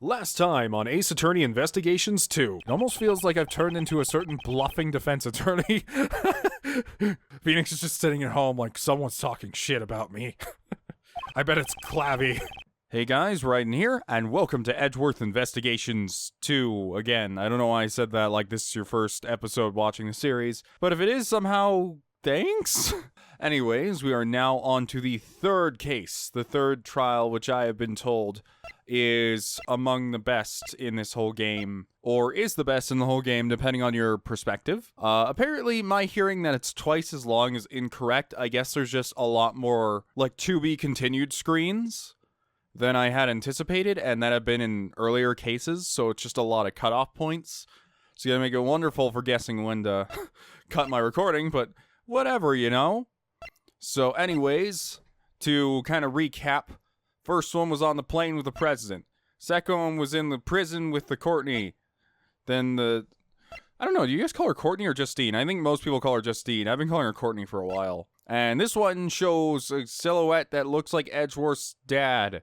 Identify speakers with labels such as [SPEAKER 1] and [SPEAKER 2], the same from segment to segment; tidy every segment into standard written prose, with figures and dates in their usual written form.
[SPEAKER 1] Last time on Ace Attorney Investigations 2. It almost feels like I've turned into a certain bluffing defense attorney. Phoenix is just sitting at home like someone's talking shit about me. I bet it's Clavy. Hey guys, Raiden here, and welcome to Edgeworth Investigations 2. Again, I don't know why I said that like this is your first episode watching the series, but if it is somehow, thanks? Anyways, we are now on to the third case, the third trial, which I have been told is among the best in this whole game, or is the best in the whole game, depending on your perspective. Apparently, my hearing that it's twice as long is incorrect. I guess there's just a lot more, like, to be continued screens than I had anticipated, and that have been in earlier cases, so it's just a lot of cutoff points. It's gonna make it wonderful for guessing when to cut my recording, but whatever, you know? So anyways, to kind of recap, first one was on the plane with the president. Second one was in the prison with the Courtney. Then I don't know, do you guys call her Courtney or Justine? I think most people call her Justine. I've been calling her Courtney for a while. And this one shows a silhouette that looks like Edgeworth's dad.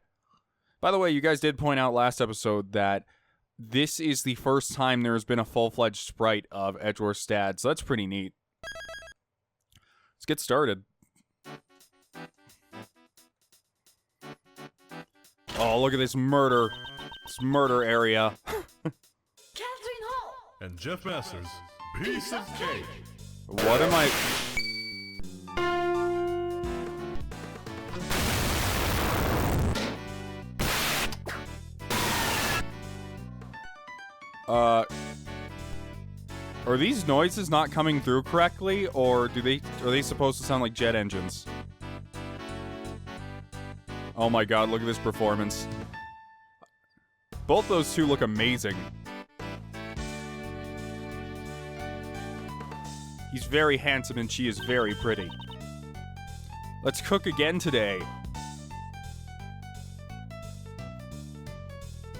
[SPEAKER 1] By the way, you guys did point out last episode that this is the first time there's been a full-fledged sprite of Edgeworth's dad, so that's pretty neat. Let's get started. Oh, look at this murder area.
[SPEAKER 2] And Jeff Masters, Piece of Cake.
[SPEAKER 1] What am I... Are these noises not coming through correctly, or are they supposed to sound like jet engines? Oh my god, look at this performance. Both those two look amazing. He's very handsome and she is very pretty. Let's cook again today.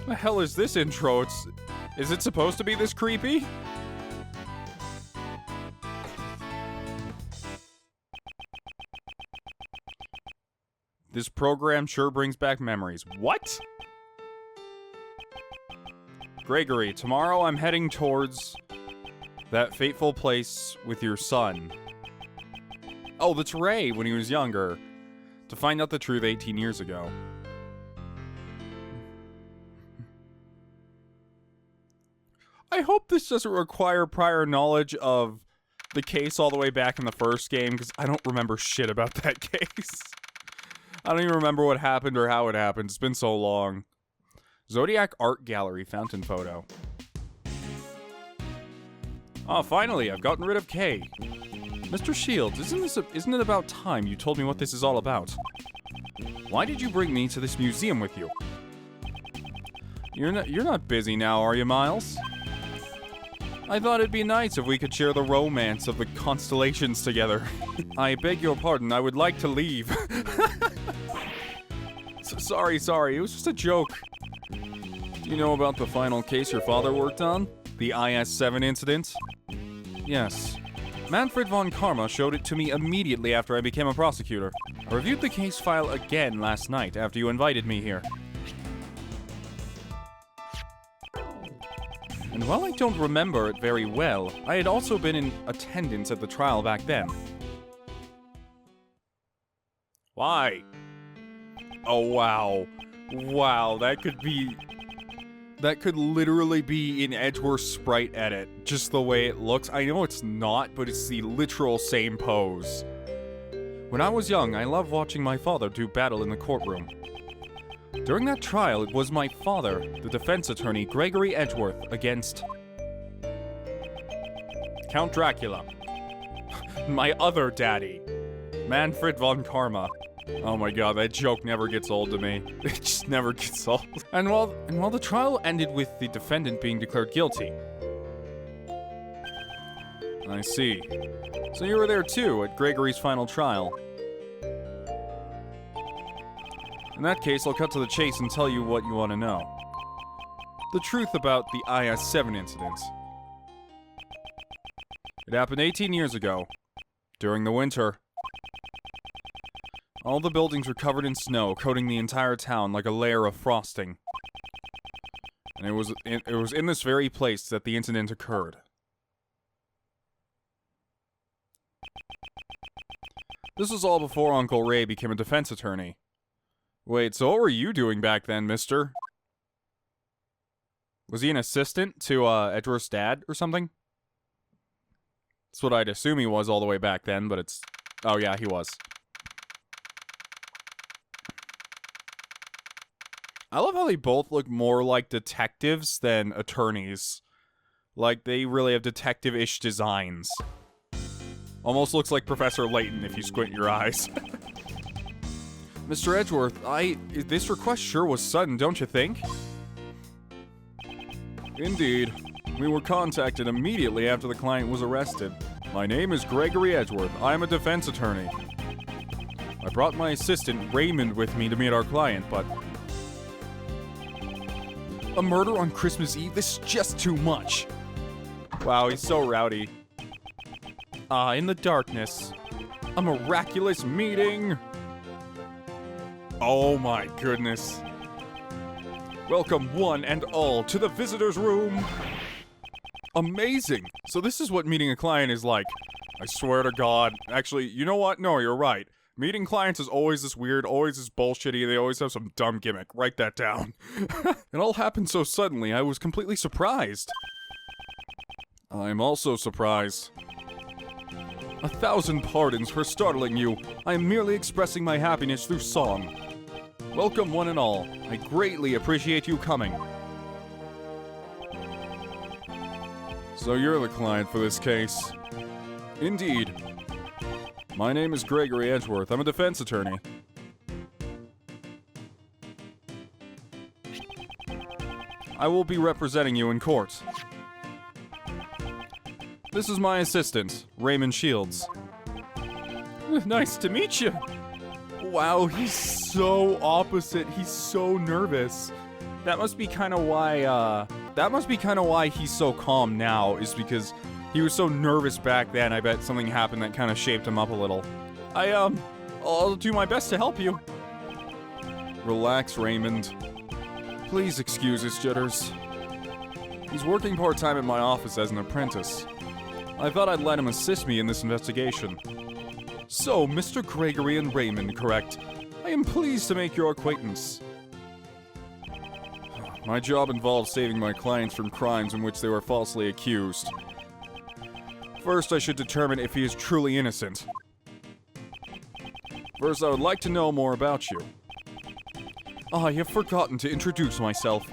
[SPEAKER 1] What the hell is this intro? Is it supposed to be this creepy? This program sure brings back memories. What? Gregory, tomorrow I'm heading towards that fateful place with your son. Oh, that's Ray when he was younger. To find out the truth 18 years ago. I hope this doesn't require prior knowledge of the case all the way back in the first game, because I don't remember shit about that case. I don't even remember what happened or how it happened. It's been so long. Zodiac Art Gallery fountain photo. Oh, finally, I've gotten rid of K. Mr. Shields, isn't it about time you told me what this is all about? Why did you bring me to this museum with you? You're not busy now, are you, Miles? I thought it'd be nice if we could share the romance of the constellations together. I beg your pardon, I would like to leave. Sorry, it was just a joke. Do you know about the final case your father worked on? The IS-7 incident? Yes. Manfred von Karma showed it to me immediately after I became a prosecutor. I reviewed the case file again last night after you invited me here. And while I don't remember it very well, I had also been in attendance at the trial back then. Why? Oh, wow. Wow, that could literally be in Edgeworth's sprite edit, just the way it looks. I know it's not, but it's the literal same pose. When I was young, I loved watching my father do battle in the courtroom. During that trial, it was my father, the defense attorney Gregory Edgeworth, against Count Dracula. My other daddy, Manfred von Karma. Oh my god, that joke never gets old to me. It just never gets old. And while the trial ended with the defendant being declared guilty. I see. So you were there too, at Gregory's final trial. In that case, I'll cut to the chase and tell you what you want to know. The truth about the IS-7 incident. It happened 18 years ago, during the winter. All the buildings were covered in snow, coating the entire town like a layer of frosting. And it was in this very place that the incident occurred. This was all before Uncle Ray became a defense attorney. Wait, so what were you doing back then, mister? Was he an assistant to, Edgeworth's dad or something? That's what I'd assume he was all the way back then, but it's... Oh yeah, he was. I love how they both look more like detectives than attorneys. Like, they really have detective-ish designs. Almost looks like Professor Layton if you squint your eyes. Mr. Edgeworth, this request sure was sudden, don't you think? Indeed. We were contacted immediately after the client was arrested. My name is Gregory Edgeworth. I am a defense attorney. I brought my assistant, Raymond, with me to meet our client, but... A murder on Christmas Eve? This is just too much. Wow, he's so rowdy. In the darkness. A miraculous meeting! Oh my goodness. Welcome one and all to the visitor's room. Amazing! So this is what meeting a client is like. I swear to God. Actually, you know what? No, you're right. Meeting clients is always this weird, always this bullshitty, they always have some dumb gimmick. Write that down. It all happened so suddenly, I was completely surprised. I'm also surprised. 1,000 pardons for startling you. I am merely expressing my happiness through song. Welcome one and all. I greatly appreciate you coming. So you're the client for this case. Indeed. My name is Gregory Edgeworth. I'm a defense attorney. I will be representing you in court. This is my assistant, Raymond Shields. Nice to meet you. Wow, he's so opposite. He's so nervous. That must be kind of why he's so calm now, is because he was so nervous back then. I bet something happened that kind of shaped him up a little. I'll do my best to help you. Relax, Raymond. Please excuse his jitters. He's working part-time at my office as an apprentice. I thought I'd let him assist me in this investigation. So, Mr. Gregory and Raymond, correct? I am pleased to make your acquaintance. My job involves saving my clients from crimes in which they were falsely accused. First, I should determine if he is truly innocent. First, I would like to know more about you. I have forgotten to introduce myself.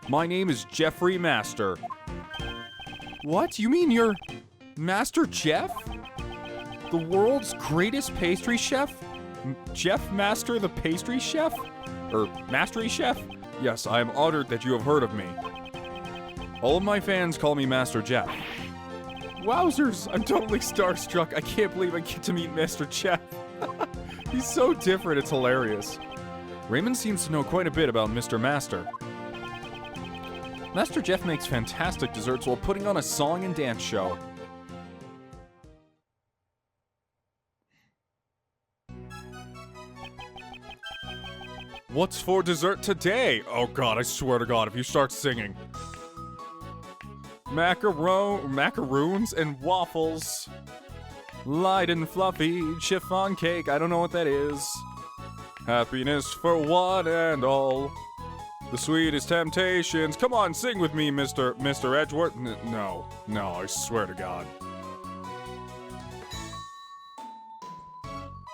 [SPEAKER 1] My name is Jeffrey Master. What? You mean you're Master Jeff? The world's greatest pastry chef? Jeff Master the pastry chef? Or mastery chef? Yes, I am honored that you have heard of me. All of my fans call me Master Jeff. Wowzers, I'm totally starstruck. I can't believe I get to meet Master Jeff. He's so different, it's hilarious. Raymond seems to know quite a bit about Mr. Master. Master Jeff makes fantastic desserts while putting on a song and dance show. What's for dessert today? Oh god, I swear to god, if you start singing. Macaroons and waffles. Light and fluffy chiffon cake. I don't know what that is. Happiness for one and all. The sweetest temptations. Come on, sing with me, Mr. Edgeworth. No, I swear to God.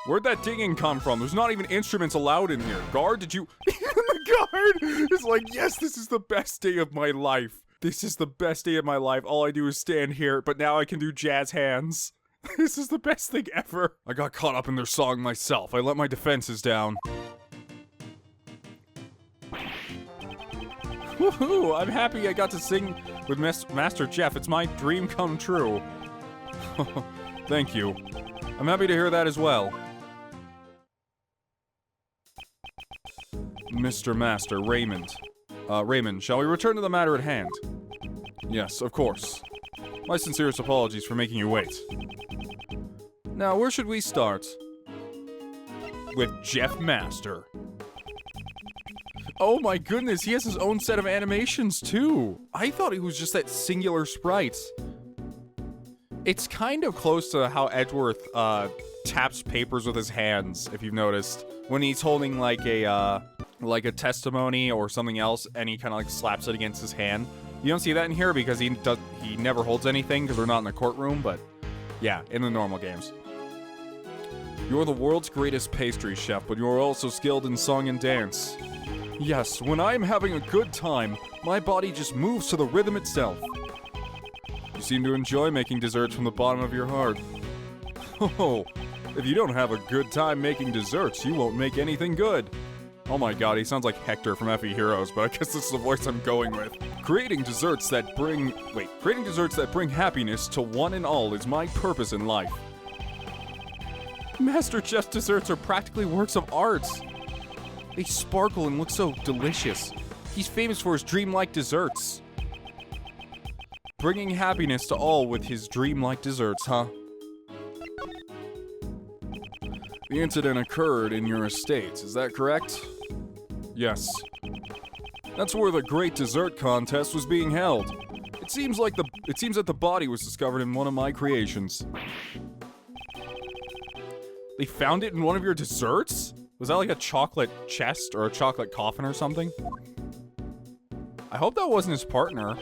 [SPEAKER 1] Where'd that dinging come from? There's not even instruments allowed in here. Guard, did you... The guard is like, yes, this is the best day of my life. This is the best day of my life. All I do is stand here, but now I can do jazz hands. This is the best thing ever. I got caught up in their song myself. I let my defenses down. Woohoo! I'm happy I got to sing with Master Jeff. It's my dream come true. Thank you. I'm happy to hear that as well. Mr. Master, Raymond. Raymond, shall we return to the matter at hand? Yes, of course. My sincerest apologies for making you wait. Now, where should we start? With Jeff Master. Oh my goodness, he has his own set of animations too. I thought he was just that singular sprite. It's kind of close to how Edgeworth taps papers with his hands, if you've noticed. When he's holding like a testimony or something else, and he kind of like slaps it against his hand. You don't see that in here because he never holds anything because we're not in the courtroom, but yeah, in the normal games. You're the world's greatest pastry chef, but you're also skilled in song and dance. Yes, when I'm having a good time, my body just moves to the rhythm itself. You seem to enjoy making desserts from the bottom of your heart. Oh, if you don't have a good time making desserts, you won't make anything good. Oh my god, he sounds like Hector from FE Heroes, but I guess this is the voice I'm going with. Creating desserts that bring happiness to one and all is my purpose in life. Master Chef's desserts are practically works of art. They sparkle and look so delicious. He's famous for his dreamlike desserts. Bringing happiness to all with his dreamlike desserts, huh? The incident occurred in your estate, is that correct? Yes. That's where the Great Dessert Contest was being held. It seems that the body was discovered in one of my creations. They found it in one of your desserts? Was that like a chocolate chest or a chocolate coffin or something? I hope that wasn't his partner.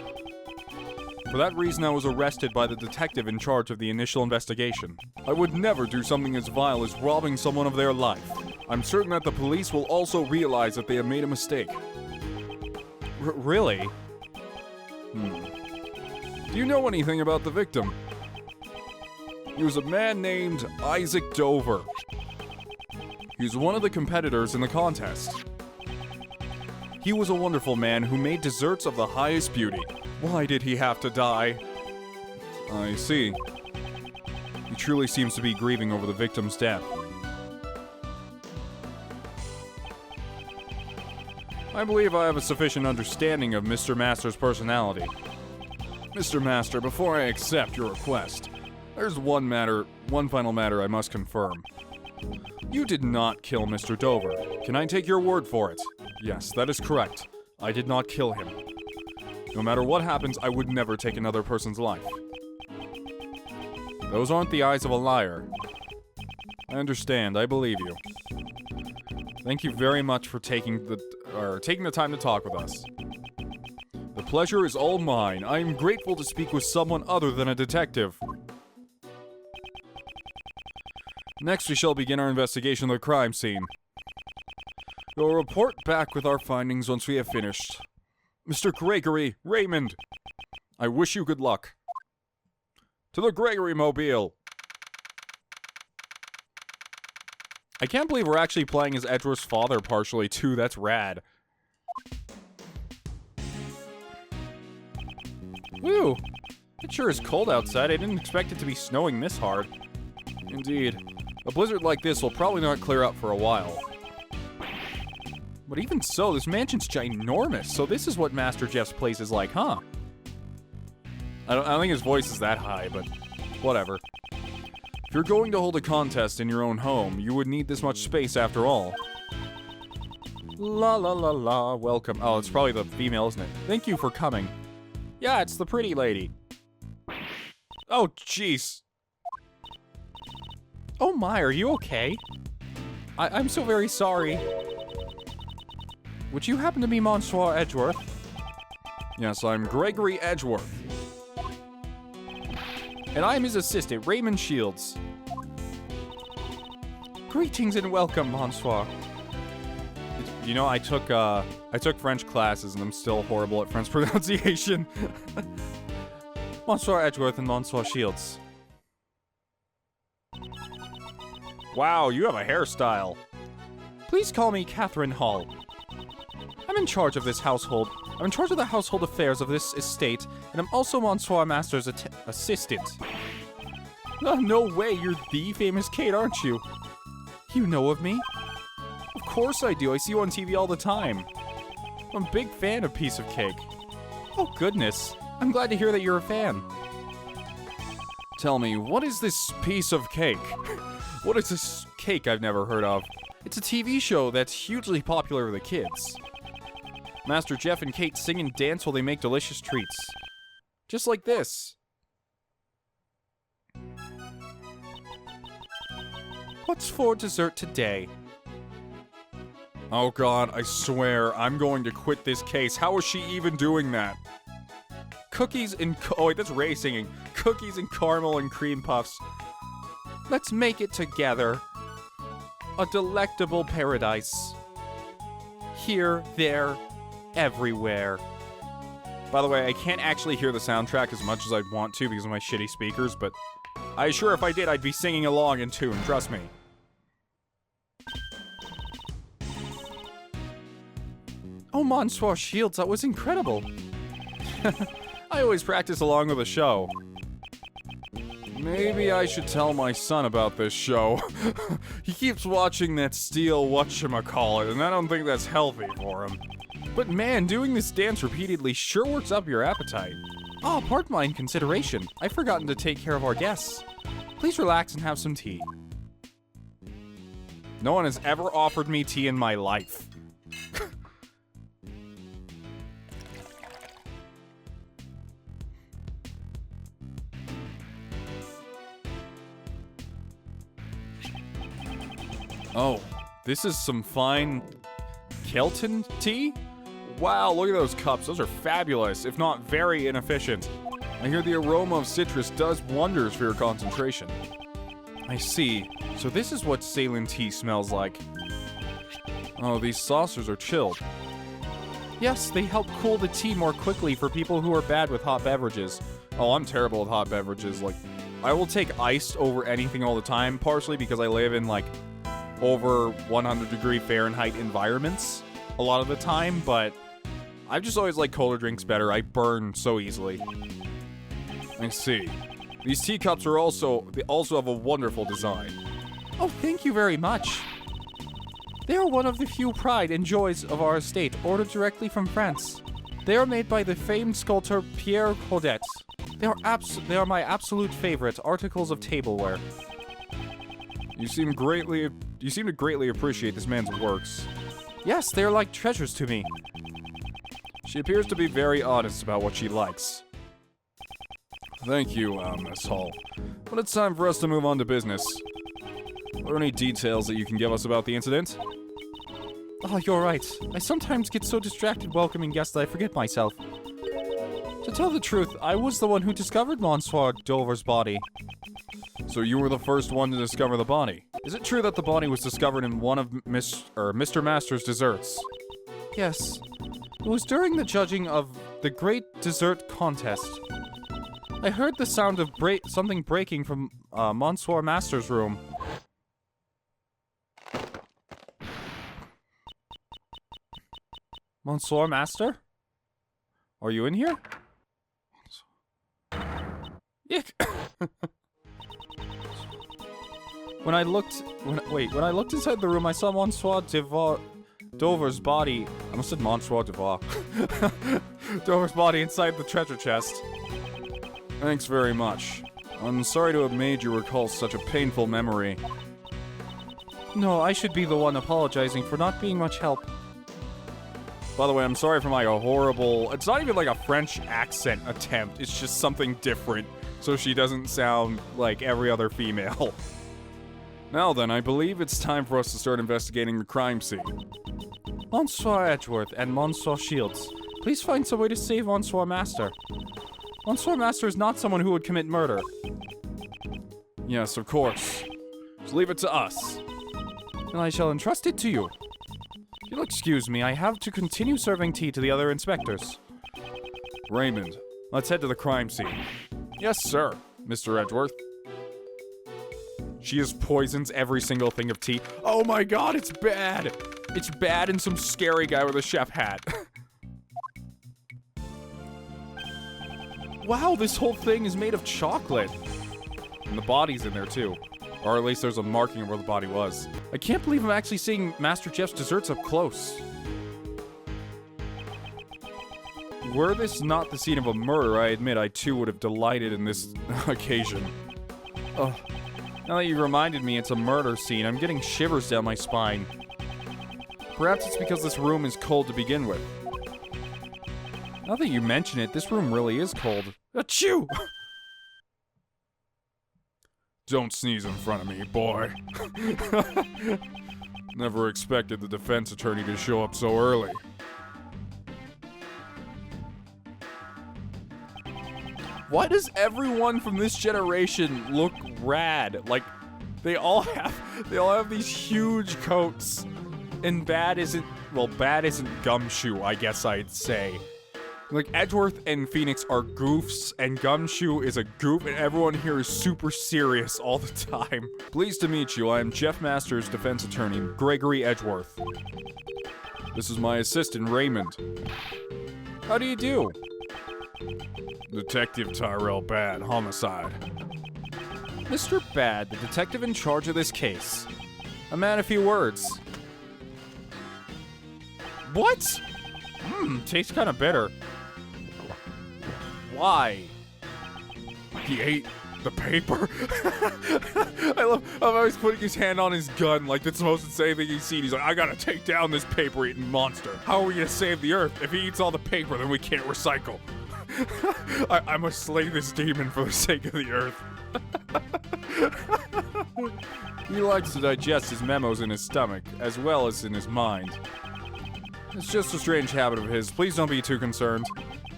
[SPEAKER 1] For that reason, I was arrested by the detective in charge of the initial investigation. I would never do something as vile as robbing someone of their life. I'm certain that the police will also realize that they have made a mistake. Really? Do you know anything about the victim? He was a man named Isaac Dover. He was one of the competitors in the contest. He was a wonderful man who made desserts of the highest beauty. Why did he have to die? I see. He truly seems to be grieving over the victim's death. I believe I have a sufficient understanding of Mr. Master's personality. Mr. Master, before I accept your request, there's one final matter I must confirm. You did not kill Mr. Dover. Can I take your word for it? Yes, that is correct. I did not kill him. No matter what happens, I would never take another person's life. Those aren't the eyes of a liar. I understand. I believe you. Thank you very much for taking the time to talk with us. The pleasure is all mine. I am grateful to speak with someone other than a detective. Next, we shall begin our investigation of the crime scene. We'll report back with our findings once we have finished. Mr. Gregory, Raymond, I wish you good luck. To the Gregory Mobile. I can't believe we're actually playing as Edgeworth's father partially, too. That's rad. Woo! It sure is cold outside. I didn't expect it to be snowing this hard. Indeed. A blizzard like this will probably not clear up for a while. But even so, this mansion's ginormous, so this is what Master Jeff's place is like, huh? I don't think his voice is that high, but whatever. If you're going to hold a contest in your own home, you would need this much space after all. La la la la, welcome. Oh, it's probably the female, isn't it? Thank you for coming. Yeah, it's the pretty lady. Oh, jeez. Oh my, are you okay? I'm so very sorry. Would you happen to be Monsieur Edgeworth? Yes, I'm Gregory Edgeworth. And I'm his assistant, Raymond Shields. Greetings and welcome, Monsieur. You know, I took French classes and I'm still horrible at French pronunciation. Monsieur Edgeworth and Monsieur Shields. Wow, you have a hairstyle. Please call me Catherine Hall. I'm in charge of this household. I'm in charge of the household affairs of this estate, and I'm also Monsieur Master's assistant. Oh, no way, you're the famous Kate, aren't you? You know of me? Of course I do, I see you on TV all the time. I'm a big fan of Piece of Cake. Oh goodness, I'm glad to hear that you're a fan. Tell me, what is this piece of cake? What is this cake I've never heard of? It's a TV show that's hugely popular with the kids. Master Jeff and Kate sing and dance while they make delicious treats. Just like this. What's for dessert today? Oh god, I swear, I'm going to quit this case. How is she even doing that? Cookies and oh wait, that's Ray singing. Cookies and caramel and cream puffs. Let's make it together. A delectable paradise. Here, there, everywhere. By the way, I can't actually hear the soundtrack as much as I'd want to because of my shitty speakers, but I assure if I did, I'd be singing along in tune, trust me. Oh, Monsieur Shields, that was incredible. I always practice along with the show. Maybe I should tell my son about this show. He keeps watching that steel whatchamacallit, and I don't think that's healthy for him. But man, doing this dance repeatedly sure works up your appetite. Oh, pardon my inconsideration. I've forgotten to take care of our guests. Please relax and have some tea. No one has ever offered me tea in my life. Oh, this is some fine Kelton tea? Wow, look at those cups. Those are fabulous, if not very inefficient. I hear the aroma of citrus does wonders for your concentration. I see. So this is what Ceylon tea smells like. Oh, these saucers are chilled. Yes, they help cool the tea more quickly for people who are bad with hot beverages. Oh, I'm terrible with hot beverages. Like, I will take iced over anything all the time, partially because I live in, like, over 100-degree Fahrenheit environments a lot of the time, but I've just always liked colder drinks better. I burn so easily. I see. These teacups are they also have a wonderful design. Oh, thank you very much. They are one of the few pride and joys of our estate, ordered directly from France. They are made by the famed sculptor Pierre Caudet. They are my absolute favorite articles of tableware. You seem to greatly appreciate this man's works. Yes, they are like treasures to me. She appears to be very honest about what she likes. Thank you, Miss Hall. But it's time for us to move on to business. Are there any details that you can give us about the incident? Oh, you're right. I sometimes get so distracted welcoming guests that I forget myself. To tell the truth, I was the one who discovered Monsieur Dover's body. So you were the first one to discover the body. Is it true that the body was discovered in one of Mr. Master's desserts? Yes. It was during the judging of the Great Dessert Contest. I heard the sound of something breaking from Monsieur Master's room. Monsieur Master? Are you in here? Yick! When I looked inside the room, I saw Monsieur Dover's body. I almost said Monsieur Devoir. Dover's body inside the treasure chest. Thanks very much. I'm sorry to have made you recall such a painful memory. No, I should be the one apologizing for not being much help. By the way, I'm sorry for my horrible... It's not even like a French accent attempt. It's just something different, so she doesn't sound like every other female. Now then, I believe it's time for us to start investigating the crime scene. Monsieur Edgeworth and Monsieur Shields, please find some way to save Monsieur Master. Monsieur Master is not someone who would commit murder. Yes, of course. Just leave it to us. And I shall entrust it to you. If you'll excuse me, I have to continue serving tea to the other inspectors. Raymond, let's head to the crime scene. Yes, sir, Mr. Edgeworth. She just poisons every single thing of tea. Oh my god, it's bad! It's bad and some scary guy with a chef hat. Wow, this whole thing is made of chocolate. And the body's in there too. Or at least there's a marking of where the body was. I can't believe I'm actually seeing Master Jeff's desserts up close. Were this not the scene of a murder, I admit I too would have delighted in this occasion. Ugh. Now that you reminded me it's a murder scene, I'm getting shivers down my spine. Perhaps it's because this room is cold to begin with. Now that you mention it, this room really is cold. Achoo! Don't sneeze in front of me, boy. Never expected the defense attorney to show up so early. Why does everyone from this generation look rad? Like, they all have these huge coats. And Bad isn't Gumshoe, I guess I'd say. Like, Edgeworth and Phoenix are goofs, and Gumshoe is a goof, and everyone here is super serious all the time. Pleased to meet you. I am Jeff Masters' defense attorney, Gregory Edgeworth. This is my assistant, Raymond. How do you do? Detective Tyrell Bad, homicide. Mr. Bad, the detective in charge of this case. A man of few words. What? Tastes kind of bitter. Why? He ate the paper? I love how he's putting his hand on his gun like that's the most insane thing he's seen. He's like, I gotta take down this paper-eating monster. How are we gonna save the Earth? If he eats all the paper, then we can't recycle. I must slay this demon for the sake of the Earth. He likes to digest his memos in his stomach, as well as in his mind. It's just a strange habit of his. Please don't be too concerned.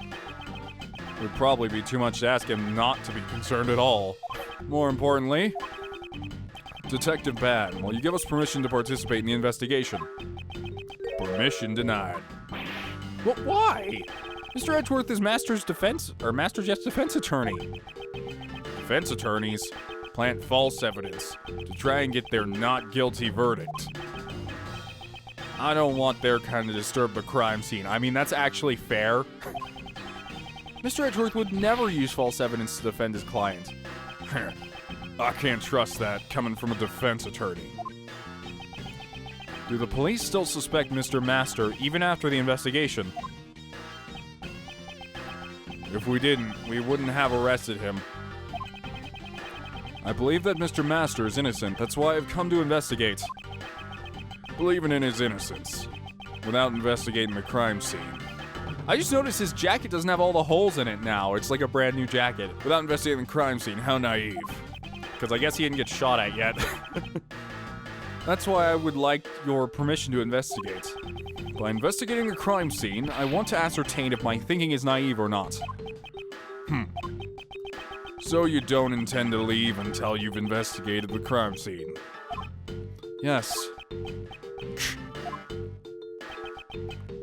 [SPEAKER 1] It would probably be too much to ask him not to be concerned at all. More importantly, Detective Bad, will you give us permission to participate in the investigation? Permission denied. But why? Mr. Edgeworth is Master Jeff's defense attorney. Defense attorneys plant false evidence to try and get their not guilty verdict. I don't want their kind to disturb the crime scene. I mean, that's actually fair. Mr. Edgeworth would never use false evidence to defend his client. I can't trust that coming from a defense attorney. Do the police still suspect Mr. Master even after the investigation? If we didn't, we wouldn't have arrested him. I believe that Mr. Master is innocent. That's why I've come to investigate. Believing in his innocence, without investigating the crime scene. I just noticed his jacket doesn't have all the holes in it now. It's like a brand new jacket. Without investigating the crime scene, how naive. Because I guess he didn't get shot at yet. That's why I would like your permission to investigate. By investigating the crime scene, I want to ascertain if my thinking is naive or not. So you don't intend to leave until you've investigated the crime scene? Yes.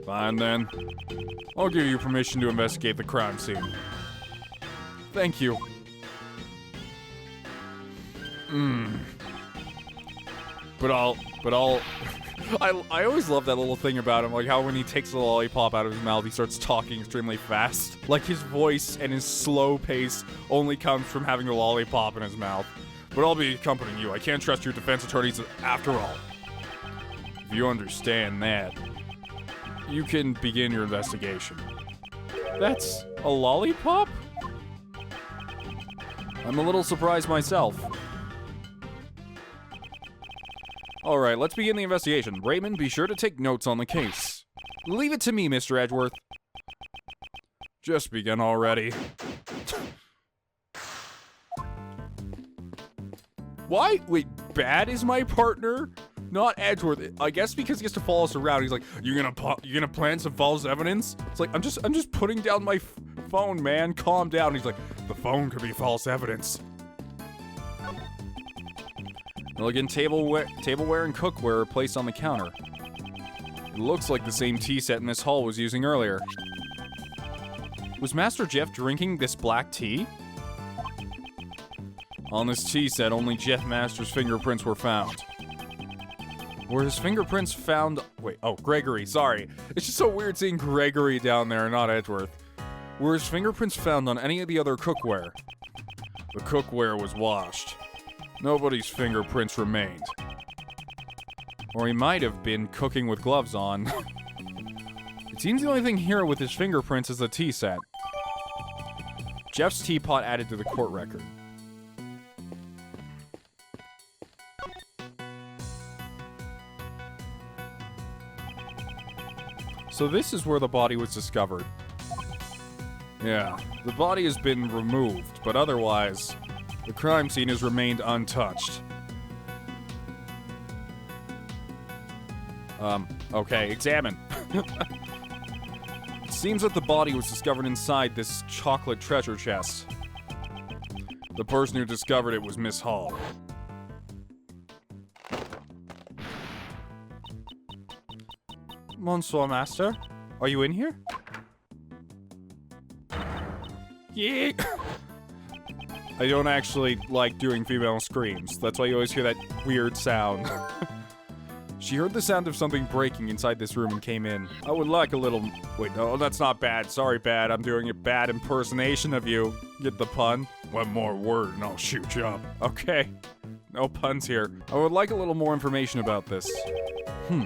[SPEAKER 1] Fine then. I'll give you permission to investigate the crime scene. Thank you. But I'll I always love that little thing about him, like how when he takes the lollipop out of his mouth, he starts talking extremely fast. Like his voice and his slow pace only comes from having the lollipop in his mouth. But I'll be accompanying you. I can't trust your defense attorneys after all. If you understand that, you can begin your investigation. That's a lollipop? I'm a little surprised myself. Alright, let's begin the investigation. Raymond, be sure to take notes on the case. Leave it to me, Mr. Edgeworth. Just begin already. Why? Wait, Bad is my partner? Not Edgeworth. I guess because he has to follow us around. He's like, you gonna plant some false evidence? It's like, I'm just putting down my phone, man. Calm down. He's like, the phone could be false evidence. Elegant tableware and cookware are placed on the counter. It looks like the same tea set Miss Hall was using earlier. Was Master Jeff drinking this black tea? On this tea set, only Jeff Master's fingerprints were found. Were his fingerprints found... Wait, oh, Gregory, sorry. It's just so weird seeing Gregory down there, not Edgeworth. Were his fingerprints found on any of the other cookware? The cookware was washed. Nobody's fingerprints remained. Or he might have been cooking with gloves on. It seems the only thing here with his fingerprints is the tea set. Jeff's teapot added to the court record. So this is where the body was discovered. Yeah, the body has been removed, but otherwise, the crime scene has remained untouched. Okay, examine. It seems that the body was discovered inside this chocolate treasure chest. The person who discovered it was Miss Hall. Monsieur Master, are you in here? Yeah. I don't actually like doing female screams. That's why you always hear that weird sound. She heard the sound of something breaking inside this room and came in. I would like a little... Wait, no, that's not bad. Sorry, Bad. I'm doing a bad impersonation of you. Get the pun? One more word and I'll shoot you up. Okay. No puns here. I would like a little more information about this.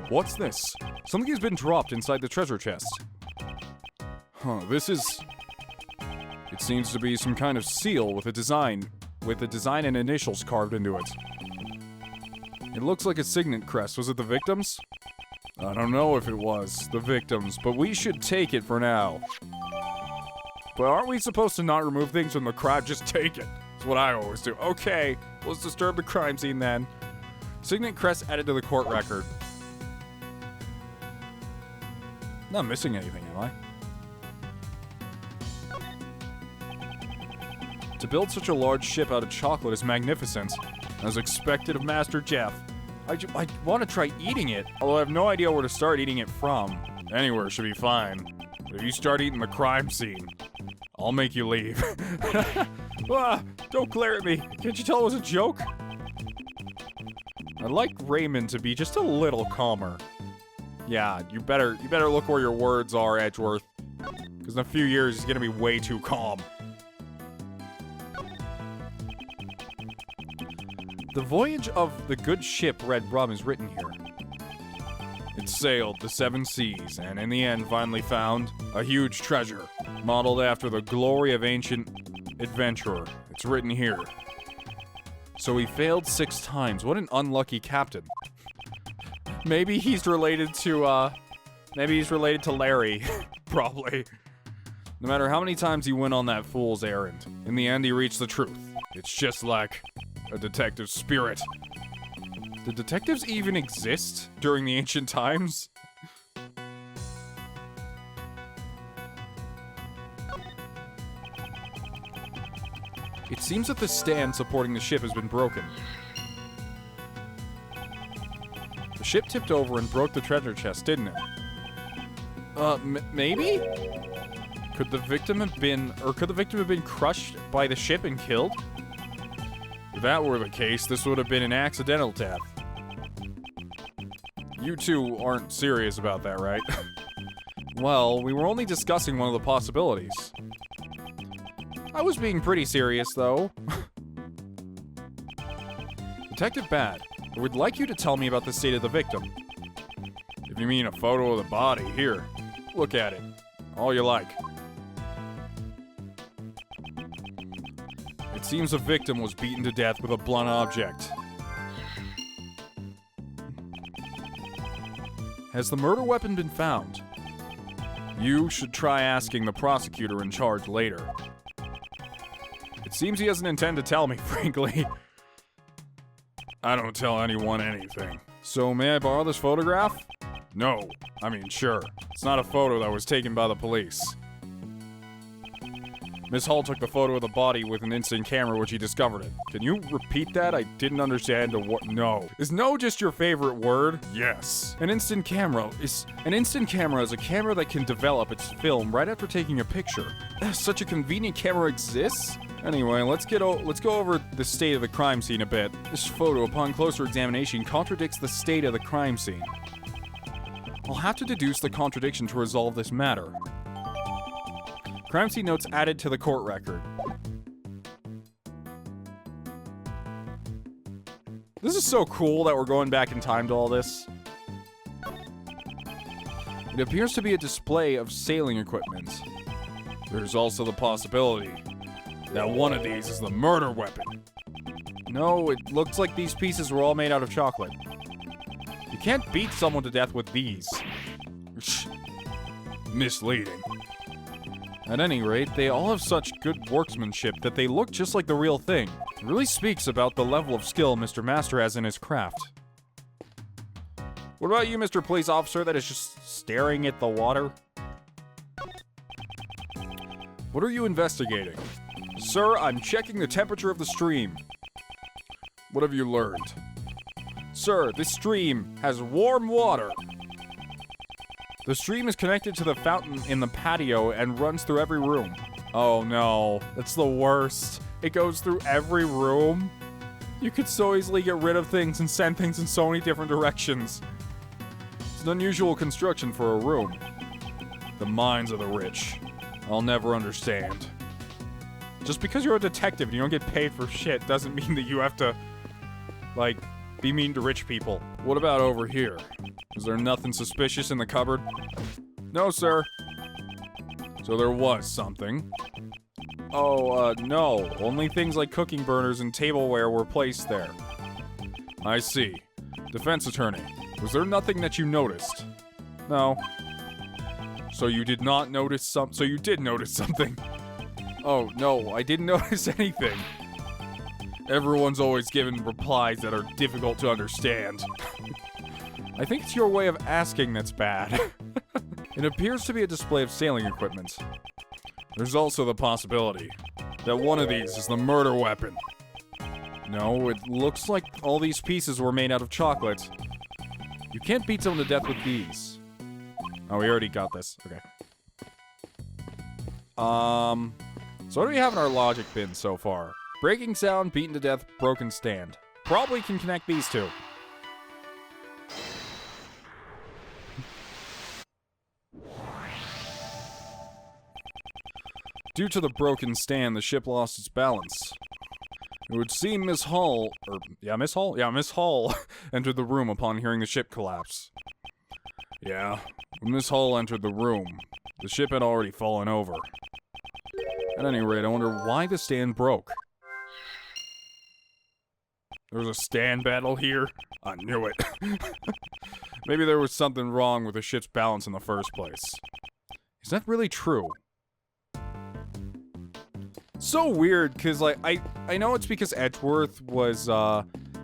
[SPEAKER 1] What's this? Something has been dropped inside the treasure chest. Huh, this is... It seems to be some kind of seal with a design and initials carved into it. It looks like a signet crest. Was it the victims? I don't know if it was the victims, but we should take it for now. But aren't we supposed to not remove things from the crowd? Just take it. That's what I always do. Okay, let's disturb the crime scene then. Signet crest added to the court record. Not missing anything, am I? To build such a large ship out of chocolate is magnificent, as expected of Master Jeff. I want to try eating it, although I have no idea where to start eating it from. Anywhere should be fine. But if you start eating the crime scene, I'll make you leave. Don't glare at me. Can't you tell it was a joke? I'd like Raymond to be just a little calmer. Yeah, you better look where your words are, Edgeworth. Because in a few years, he's gonna be way too calm. The voyage of the good ship Red Rum is written here. It sailed the 7 seas, and in the end finally found a huge treasure, modeled after the glory of ancient adventurer. It's written here. So he failed 6 times. What an unlucky captain. Maybe he's related to, Larry. Probably. No matter how many times he went on that fool's errand, in the end he reached the truth. It's just like a detective spirit. Did detectives even exist during the ancient times? It seems that the stand supporting the ship has been broken. The ship tipped over and broke the treasure chest, didn't it? Maybe? Could the victim have been crushed by the ship and killed? If that were the case, this would have been an accidental death. You two aren't serious about that, right? Well, we were only discussing one of the possibilities. I was being pretty serious, though. Detective Bad, I would like you to tell me about the state of the victim. If you mean a photo of the body, here, look at it. All you like. It seems the victim was beaten to death with a blunt object. Has the murder weapon been found? You should try asking the prosecutor in charge later. It seems he doesn't intend to tell me, frankly. I don't tell anyone anything. So may I borrow this photograph? No. I mean, sure. It's not a photo that was taken by the police. Miss Hall took the photo of the body with an instant camera which he discovered it. Can you repeat that? I didn't understand the what. No. Is no just your favorite word? Yes. An instant camera is a camera that can develop its film right after taking a picture. Such a convenient camera exists? Anyway, let's go over the state of the crime scene a bit. This photo, upon closer examination, contradicts the state of the crime scene. I'll have to deduce the contradiction to resolve this matter. Crime scene notes added to the court record. This is so cool that we're going back in time to all this. It appears to be a display of sailing equipment. There's also the possibility that one of these is the murder weapon. No, it looks like these pieces were all made out of chocolate. You can't beat someone to death with these. Misleading. At any rate, they all have such good workmanship that they look just like the real thing. It really speaks about the level of skill Mr. Master has in his craft. What about you, Mr. Police Officer, that is just staring at the water? What are you investigating? Sir, I'm checking the temperature of the stream. What have you learned? Sir, this stream has warm water. The stream is connected to the fountain in the patio and runs through every room. Oh no, that's the worst. It goes through every room? You could so easily get rid of things and send things in so many different directions. It's an unusual construction for a room. The minds of the rich. I'll never understand. Just because you're a detective and you don't get paid for shit doesn't mean that you have to, like, be mean to rich people. What about over here? Is there nothing suspicious in the cupboard? No, sir. So there was something. Oh, no. Only things like cooking burners and tableware were placed there. I see. Defense attorney, was there nothing that you noticed? No. So you did not notice so you did notice something. Oh, no, I didn't notice anything. Everyone's always given replies that are difficult to understand. I think it's your way of asking that's bad. It appears to be a display of sailing equipment. There's also the possibility that one of these is the murder weapon. No, it looks like all these pieces were made out of chocolate. You can't beat someone to death with these. Oh, we already got this. Okay. So what do we have in our logic bin so far? Breaking sound, beaten to death, broken stand. Probably can connect these two. Due to the broken stand, the ship lost its balance. It would seem Miss Hall entered the room upon hearing the ship collapse. Yeah, when Miss Hall entered the room, the ship had already fallen over. At any rate, I wonder why the stand broke. There was a stand battle here? I knew it. Maybe there was something wrong with the ship's balance in the first place. Is that really true? So weird, because, like, I know it's because Edgeworth was,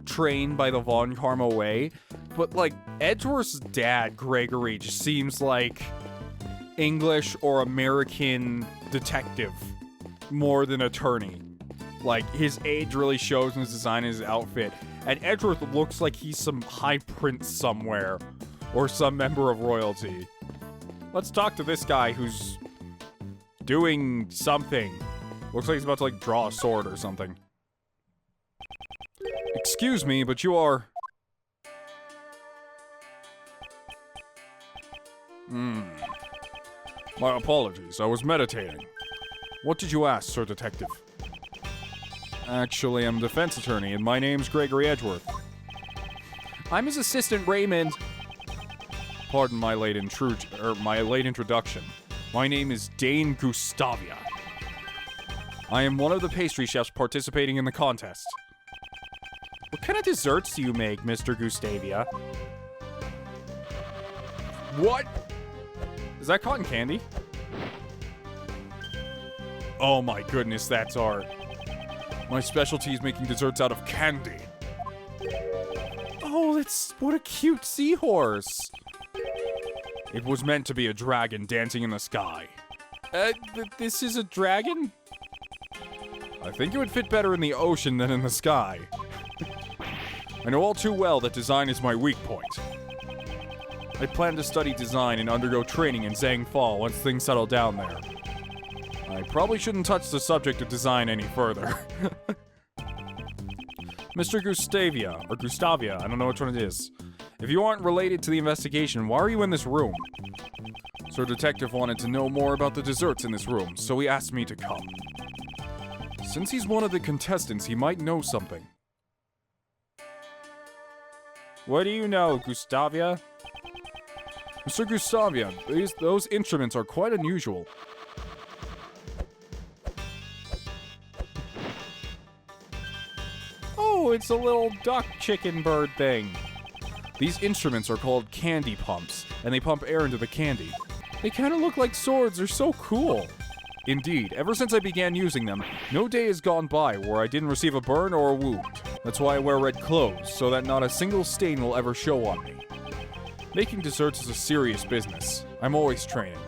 [SPEAKER 1] trained by the Von Karma way, but, like, Edgeworth's dad, Gregory, just seems like English or American detective more than attorney. Like, his age really shows in his design and his outfit, and Edgeworth looks like he's some high prince somewhere, or some member of royalty. Let's talk to this guy who's doing something. Looks like he's about to, like, draw a sword or something. Excuse me, but you are... My apologies, I was meditating. What did you ask, Sir Detective? Actually, I'm a defense attorney, and my name's Gregory Edgeworth. I'm his assistant, Raymond. Pardon my late introduction. My name is Dane Gustavia. I am one of the pastry chefs participating in the contest. What kind of desserts do you make, Mr. Gustavia? What? Is that cotton candy? Oh my goodness, that's art. My specialty is making desserts out of candy. Oh, what a cute seahorse. It was meant to be a dragon dancing in the sky. This is a dragon? I think it would fit better in the ocean than in the sky. I know all too well that design is my weak point. I plan to study design and undergo training in Zhangfa once things settle down there. I probably shouldn't touch the subject of design any further. Mr. Gustavia, or Gustavia, I don't know which one it is. If you aren't related to the investigation, why are you in this room? Sir Detective wanted to know more about the desserts in this room, so he asked me to come. Since he's one of the contestants, he might know something. What do you know, Gustavia? Mr. Gustavia, those instruments are quite unusual. Oh, it's a little duck chicken bird thing. These instruments are called candy pumps, and they pump air into the candy. They kind of look like swords, they're so cool. Indeed, ever since I began using them, no day has gone by where I didn't receive a burn or a wound. That's why I wear red clothes, so that not a single stain will ever show on me. Making desserts is a serious business. I'm always training.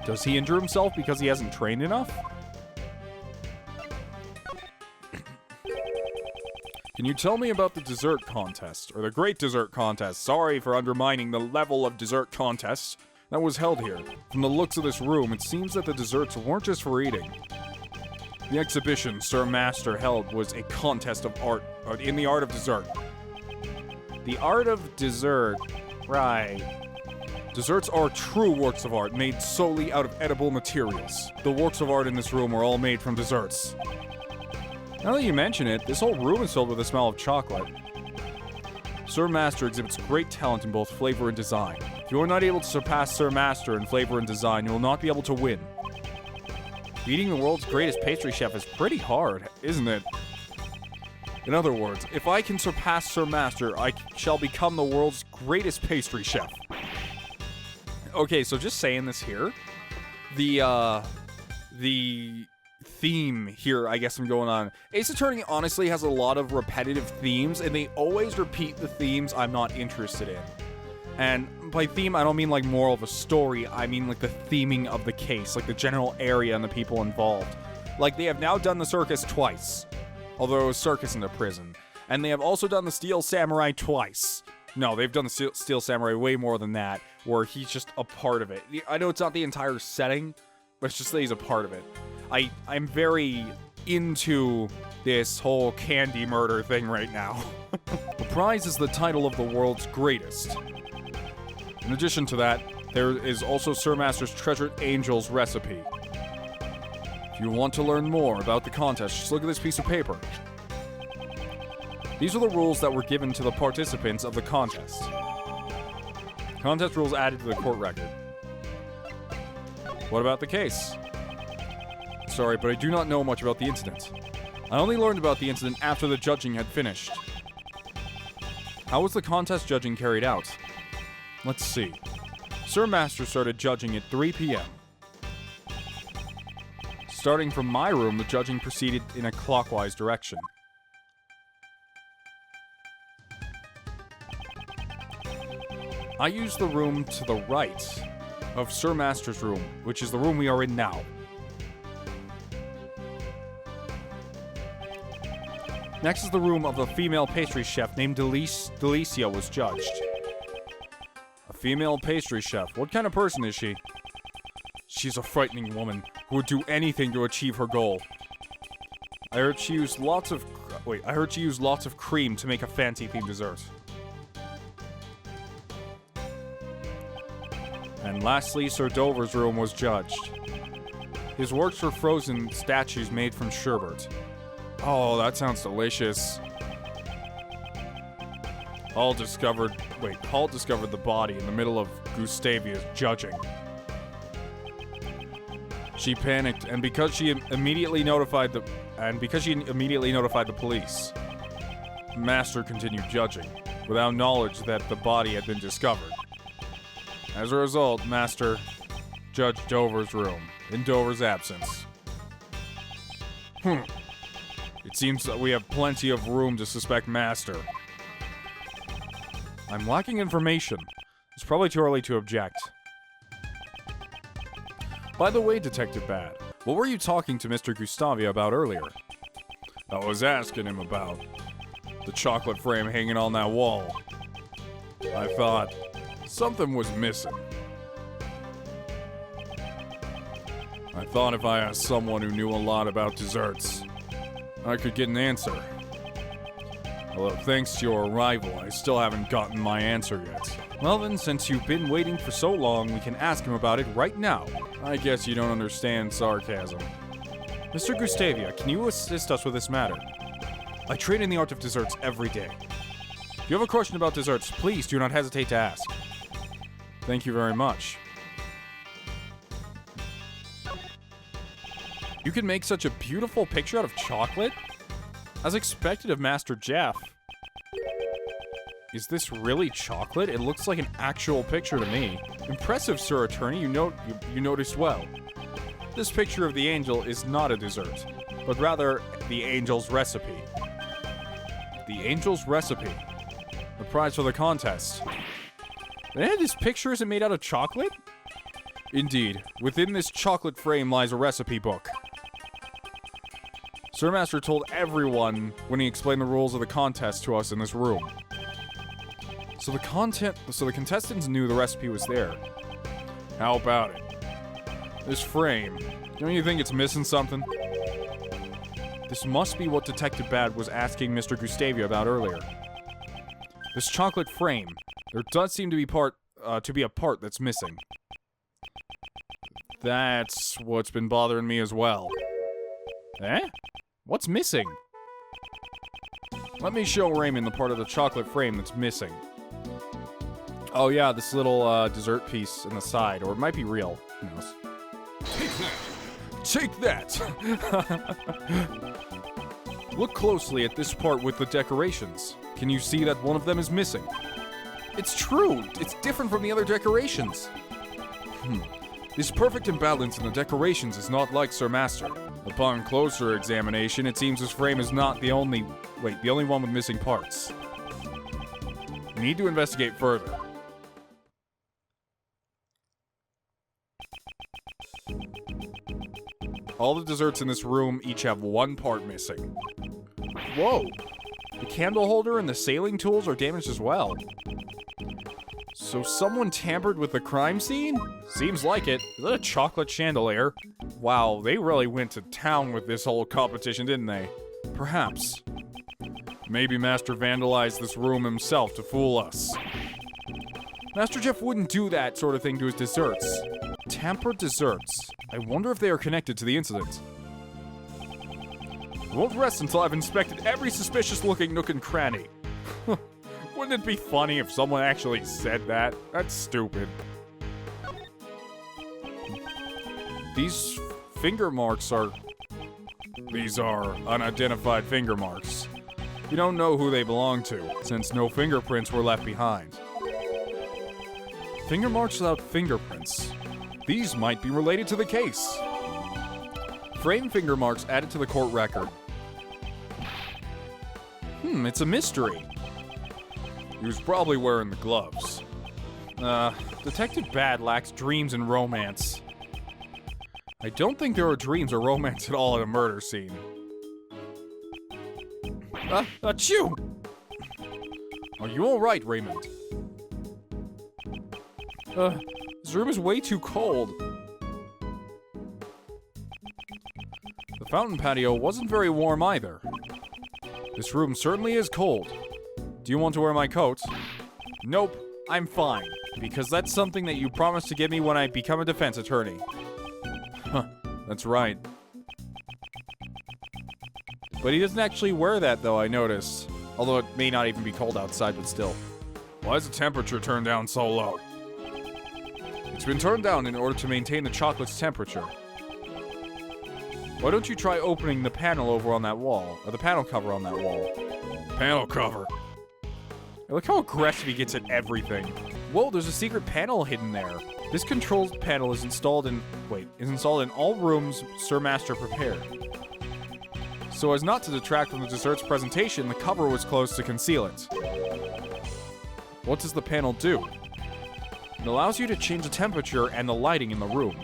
[SPEAKER 1] Does he injure himself because he hasn't trained enough? Can you tell me about the dessert contest, or the Great Dessert Contest? Sorry for undermining the level of dessert contests that was held here. From the looks of this room, it seems that the desserts weren't just for eating. The exhibition Sir Master held was a contest of art, in the art of dessert. The art of dessert, right. Desserts are true works of art, made solely out of edible materials. The works of art in this room are all made from desserts. Now that you mention it, this whole room is filled with the smell of chocolate. Sir Master exhibits great talent in both flavor and design. If you are not able to surpass Sir Master in flavor and design, you will not be able to win. Beating the world's greatest pastry chef is pretty hard, isn't it? In other words, if I can surpass Sir Master, I shall become the world's greatest pastry chef. Okay, so just saying this here, the theme here, I guess I'm going on. Ace Attorney honestly has a lot of repetitive themes, and they always repeat the themes I'm not interested in. And by theme, I don't mean like moral of a story, I mean like the theming of the case, like the general area and the people involved. Like, they have now done the circus twice, although it was circus in the prison. And they have also done the Steel Samurai twice. No, they've done the Steel Samurai way more than that, where he's just a part of it. I know it's not the entire setting, but it's just that he's a part of it. I'm very into this whole candy murder thing right now. The prize is the title of the world's greatest. In addition to that, there is also Sir Master's Treasured Angel's recipe. If you want to learn more about the contest, just look at this piece of paper. These are the rules that were given to the participants of the contest. Contest rules added to the court record. What about the case? Sorry, but I do not know much about the incident. I only learned about the incident after the judging had finished. How was the contest judging carried out? Let's see. Sir Master started judging at 3 p.m. Starting from my room, the judging proceeded in a clockwise direction. I used the room to the right of Sir Master's room, which is the room we are in now. Next is the room of a female pastry chef named Delicia was judged. A female pastry chef. What kind of person is she? She's a frightening woman who would do anything to achieve her goal. I heard she used lots of cream to make a fancy-themed dessert. And lastly, Sir Dover's room was judged. His works were frozen statues made from sherbet. Oh, that sounds delicious. Hall discovered the body in the middle of Gustavia's judging. She panicked, and because she immediately notified the police, Master continued judging, without knowledge that the body had been discovered. As a result, Master judged Dover's room, in Dover's absence. It seems that we have plenty of room to suspect Master. I'm lacking information. It's probably too early to object. By the way, Detective Bad, what were you talking to Mr. Gustavia about earlier? I was asking him about the chocolate frame hanging on that wall. I thought something was missing. I thought if I asked someone who knew a lot about desserts, I could get an answer. Although thanks to your arrival, I still haven't gotten my answer yet. Well then, since you've been waiting for so long, we can ask him about it right now. I guess you don't understand sarcasm. Mr. Gustavia, can you assist us with this matter? I train in the art of desserts every day. If you have a question about desserts, please do not hesitate to ask. Thank you very much. You can make such a beautiful picture out of chocolate? As expected of Master Jeff. Is this really chocolate? It looks like an actual picture to me. Impressive, Sir Attorney. You noticed well. This picture of the angel is not a dessert, but rather the angel's recipe. The angel's recipe. The prize for the contest. And this picture isn't made out of chocolate? Indeed, within this chocolate frame lies a recipe book. Sir Master told everyone when he explained the rules of the contest to us in this room. So the contestants knew the recipe was there. How about it? This frame, don't you think it's missing something? This must be what Detective Bad was asking Mr. Gustavia about earlier. This chocolate frame, there does seem to be a part that's missing. That's what's been bothering me as well. Eh? What's missing? Let me show Raymond the part of the chocolate frame that's missing. Oh yeah, this little dessert piece in the side, or it might be real. Who knows? Take that! Look closely at this part with the decorations. Can you see that one of them is missing? It's true! It's different from the other decorations. This perfect imbalance in the decorations is not like Sir Master. Upon closer examination, it seems this frame is not the only one with missing parts. We need to investigate further. All the desserts in this room each have one part missing. Whoa! The candle holder and the sailing tools are damaged as well. So someone tampered with the crime scene? Seems like it. Is that a chocolate chandelier? Wow, they really went to town with this whole competition, didn't they? Perhaps. Maybe Master vandalized this room himself to fool us. Master Jeff wouldn't do that sort of thing to his desserts. Tampered desserts. I wonder if they are connected to the incident. I won't rest until I've inspected every suspicious-looking nook and cranny. Wouldn't it be funny if someone actually said that? That's stupid. These finger marks are... These are unidentified finger marks. You don't know who they belong to, since no fingerprints were left behind. Finger marks without fingerprints. These might be related to the case. Frame finger marks added to the court record. It's a mystery. He was probably wearing the gloves. Detective Bad lacks dreams and romance. I don't think there are dreams or romance at all at a murder scene. Achoo! Are you alright, Raymond? This room is way too cold. The fountain patio wasn't very warm either. This room certainly is cold. Do you want to wear my coat? Nope, I'm fine, because that's something that you promised to give me when I become a defense attorney. Huh, that's right. But he doesn't actually wear that, though, I noticed. Although it may not even be cold outside, but still. Why is the temperature turned down so low? It's been turned down in order to maintain the chocolate's temperature. Why don't you try opening the panel over on that wall, or the panel cover on that wall? Panel cover. Look how aggressive he gets at everything. Whoa, there's a secret panel hidden there. This controls panel is installed in all rooms Sir Master prepared. So as not to detract from the dessert's presentation, the cover was closed to conceal it. What does the panel do? It allows you to change the temperature and the lighting in the room.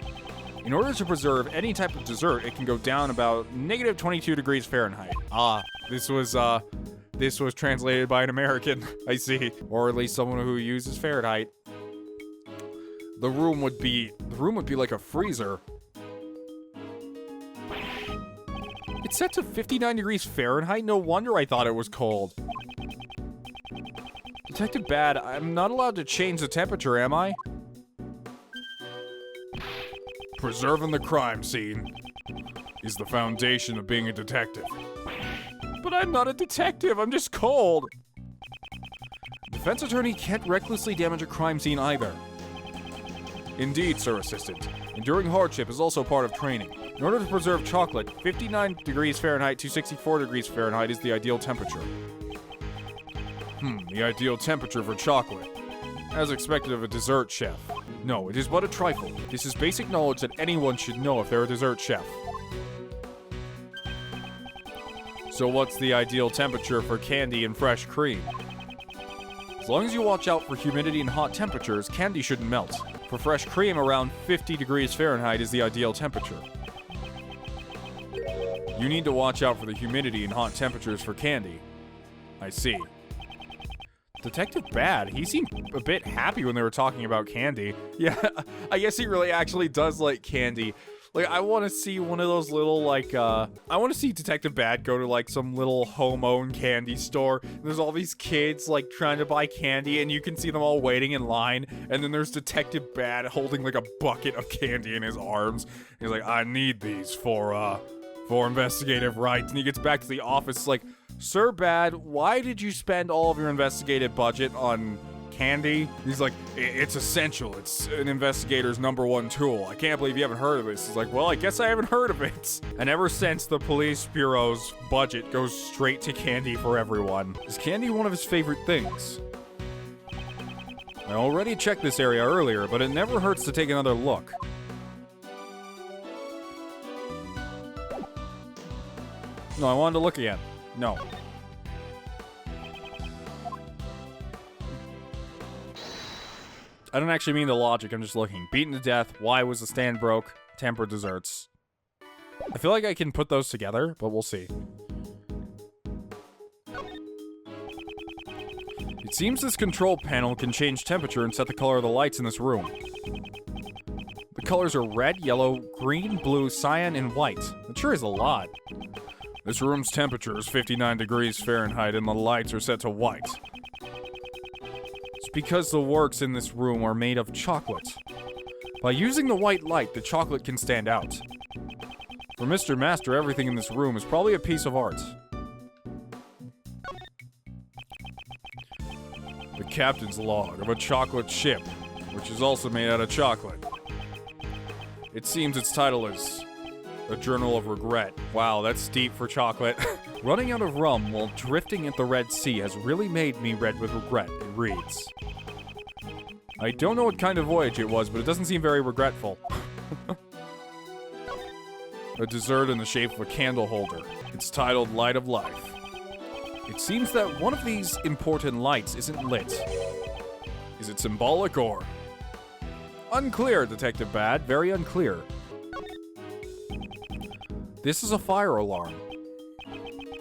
[SPEAKER 1] In order to preserve any type of dessert, it can go down about negative 22 degrees Fahrenheit. This was translated by an American, I see. Or at least someone who uses Fahrenheit. The room would be like a freezer. It's set to 59 degrees Fahrenheit? No wonder I thought it was cold. Detective Bad, I'm not allowed to change the temperature, am I? Preserving the crime scene is the foundation of being a detective. But I'm not a detective, I'm just cold. Defense attorney can't recklessly damage a crime scene either. Indeed, Sir Assistant. Enduring hardship is also part of training. In order to preserve chocolate, 59 degrees Fahrenheit to 64 degrees Fahrenheit is the ideal temperature. The ideal temperature for chocolate. As expected of a dessert chef. No, it is but a trifle. This is basic knowledge that anyone should know if they're a dessert chef. So what's the ideal temperature for candy and fresh cream? As long as you watch out for humidity and hot temperatures, candy shouldn't melt. For fresh cream, around 50 degrees Fahrenheit is the ideal temperature. You need to watch out for the humidity and hot temperatures for candy. I see. Detective Bad, he seemed a bit happy when they were talking about candy. Yeah, I guess he really actually does like candy. Like, I want to see one of those little, like, I want to see Detective Bad go to, like, some little home-owned candy store. There's all these kids, like, trying to buy candy, and you can see them all waiting in line. And then there's Detective Bad holding, like, a bucket of candy in his arms. He's like, I need these for investigative rights. And he gets back to the office, like, Sir Bad, why did you spend all of your investigative budget on candy? He's like, it's essential. It's an investigator's #1 tool. I can't believe you haven't heard of this. He's like, well, I guess I haven't heard of it. And ever since, the police bureau's budget goes straight to candy for everyone. Is candy one of his favorite things? I already checked this area earlier, but it never hurts to take another look. No, I wanted to look again. No. I don't actually mean the logic, I'm just looking. Beaten to death, why was the stand broke, tempered desserts. I feel like I can put those together, but we'll see. It seems this control panel can change temperature and set the color of the lights in this room. The colors are red, yellow, green, blue, cyan, and white. That sure is a lot. This room's temperature is 59 degrees Fahrenheit and the lights are set to white. It's because the works in this room are made of chocolate. By using the white light, the chocolate can stand out. For Mr. Master, everything in this room is probably a piece of art. The captain's log of a chocolate ship, which is also made out of chocolate. It seems its title is A Journal of Regret. Wow, that's deep for chocolate. Running out of rum while drifting at the Red Sea has really made me red with regret, it reads. I don't know what kind of voyage it was, but it doesn't seem very regretful. A dessert in the shape of a candle holder. It's titled Light of Life. It seems that one of these important lights isn't lit. Is it symbolic or... Unclear, Detective Bad. Very unclear. This is a fire alarm.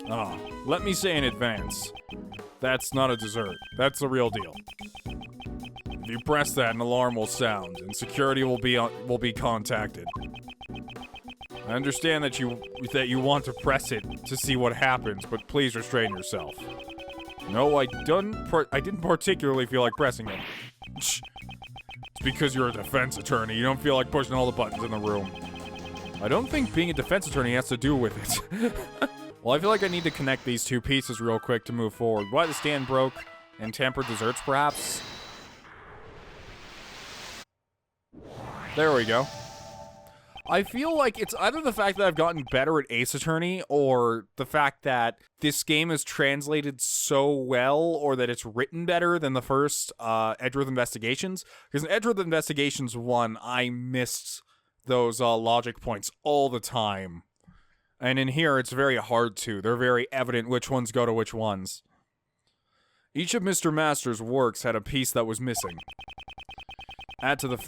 [SPEAKER 1] Ah, let me say in advance. That's not a dessert. That's the real deal. If you press that, an alarm will sound, and security will be contacted. I understand that you want to press it to see what happens, but please restrain yourself. No, I didn't particularly feel like pressing it. It's because you're a defense attorney. You don't feel like pushing all the buttons in the room. I don't think being a defense attorney has to do with it. Well, I feel like I need to connect these two pieces real quick to move forward. Why the stand broke and tempered desserts, perhaps? There we go. I feel like it's either the fact that I've gotten better at Ace Attorney or the fact that this game is translated so well or that it's written better than the first Edgeworth Investigations. Because in Edgeworth Investigations 1, I missed those logic points all the time. And in here, it's very hard to. They're very evident which ones go to which ones. Each of Mr. Master's works had a piece that was missing. Add to that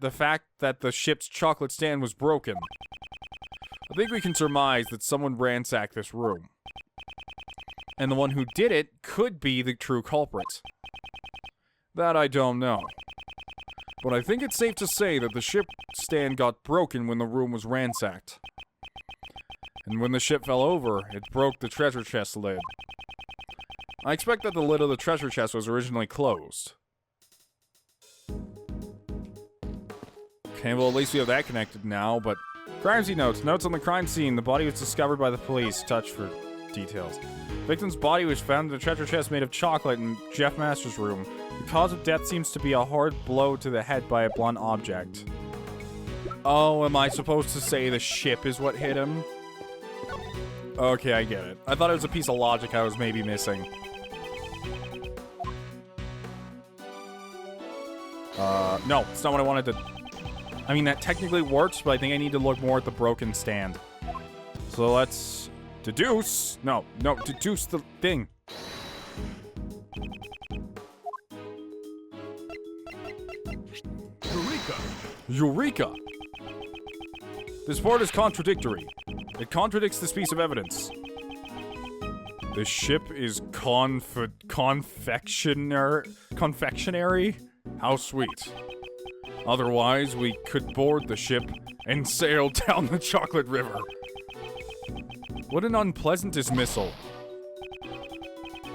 [SPEAKER 1] the fact that the ship's chocolate stand was broken. I think we can surmise that someone ransacked this room. And the one who did it could be the true culprit. That I don't know. But I think it's safe to say that the ship stand got broken when the room was ransacked. And when the ship fell over, it broke the treasure chest lid. I expect that the lid of the treasure chest was originally closed. Okay, well, at least we have that connected now, but... Crimesy notes. Notes on the crime scene. The body was discovered by the police. Touch for details. Victim's body was found in a treasure chest made of chocolate in Jeff Master's room. The cause of death seems to be a hard blow to the head by a blunt object. Oh, am I supposed to say the ship is what hit him? Okay, I get it. I thought it was a piece of logic I was maybe missing. No, it's not what I wanted to... I mean, that technically works, but I think I need to look more at the broken stand. So let's... deduce? No, deduce the thing. Eureka! This part is contradictory. It contradicts this piece of evidence. The ship is confectionery? How sweet. Otherwise, we could board the ship and sail down the chocolate river. What an unpleasant dismissal.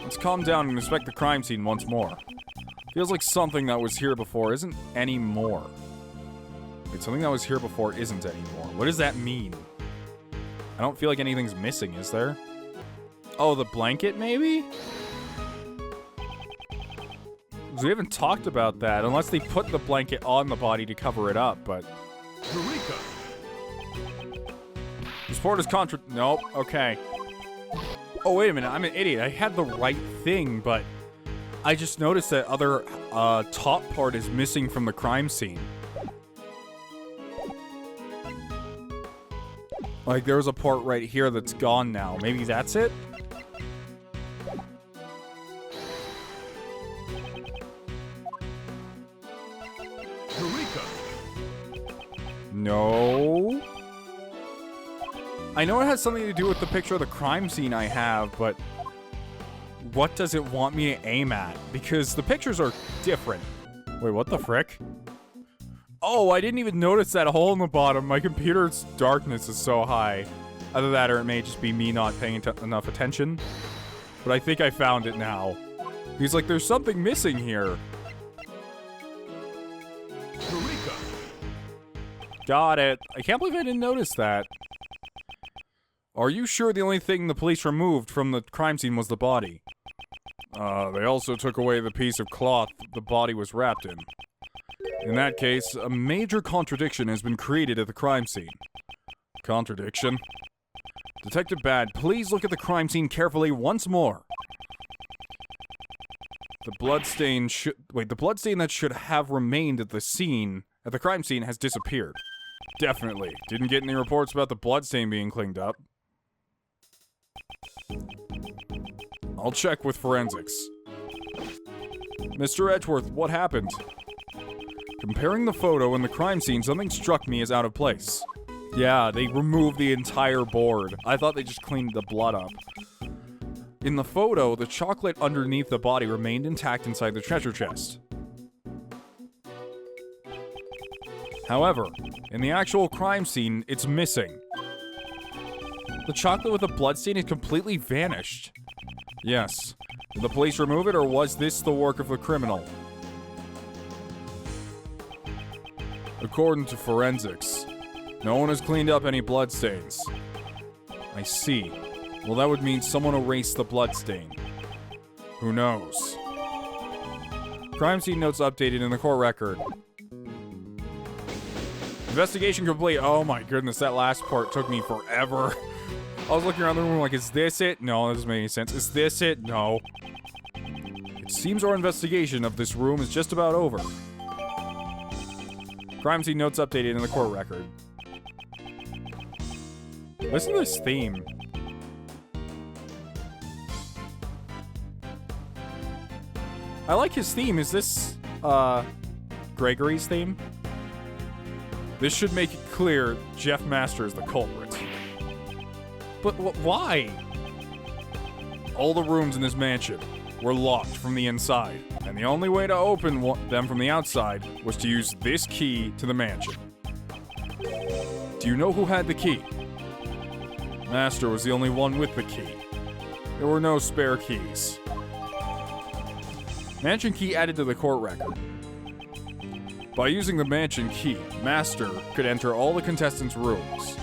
[SPEAKER 1] Let's calm down and inspect the crime scene once more. Feels like something that was here before isn't anymore. Wait, something that was here before isn't anymore. What does that mean? I don't feel like anything's missing, is there? Oh, the blanket, maybe? We haven't talked about that, unless they put the blanket on the body to cover it up, but... Eureka! This part is Nope, okay. Oh, wait a minute, I'm an idiot. I had the right thing, but... I just noticed that other, top part is missing from the crime scene. Like, there's a part right here that's gone now. Maybe that's it? Eureka! No. I know it has something to do with the picture of the crime scene I have, but... what does it want me to aim at? Because the pictures are different. Wait, what the frick? Oh, I didn't even notice that hole in the bottom. My computer's darkness is so high. Either that or it may just be me not paying enough attention. But I think I found it now. He's like, there's something missing here. Eureka! Got it. I can't believe I didn't notice that. Are you sure the only thing the police removed from the crime scene was the body? They also took away the piece of cloth the body was wrapped in. In that case, a major contradiction has been created at the crime scene. Contradiction? Detective Bad, please look at the crime scene carefully once more. The bloodstain the bloodstain that should have remained at the crime scene has disappeared. Definitely. Didn't get any reports about the bloodstain being cleaned up. I'll check with forensics. Mr. Edgeworth, what happened? Comparing the photo and the crime scene, something struck me as out of place. Yeah, they removed the entire board. I thought they just cleaned the blood up. In the photo, the chocolate underneath the body remained intact inside the treasure chest. However, in the actual crime scene, it's missing. The chocolate with the bloodstain is completely vanished. Yes. Did the police remove it, or was this the work of the criminal? According to forensics, no one has cleaned up any bloodstains. I see. Well, that would mean someone erased the bloodstain. Who knows? Crime scene notes updated in the court record. Investigation complete. Oh my goodness, that last part took me forever. I was looking around the room like, is this it? No, that doesn't make any sense. Is this it? No. It seems our investigation of this room is just about over. Crime scene notes updated in the court record. Listen to this theme. I like his theme. Is this, Gregory's theme? This should make it clear Jeff Master is the culprit. But why? All the rooms in this mansion were locked from the inside, and the only way to open them from the outside was to use this key to the mansion. Do you know who had the key? Master was the only one with the key. There were no spare keys. Mansion key added to the court record. By using the mansion key, Master could enter all the contestants' rooms.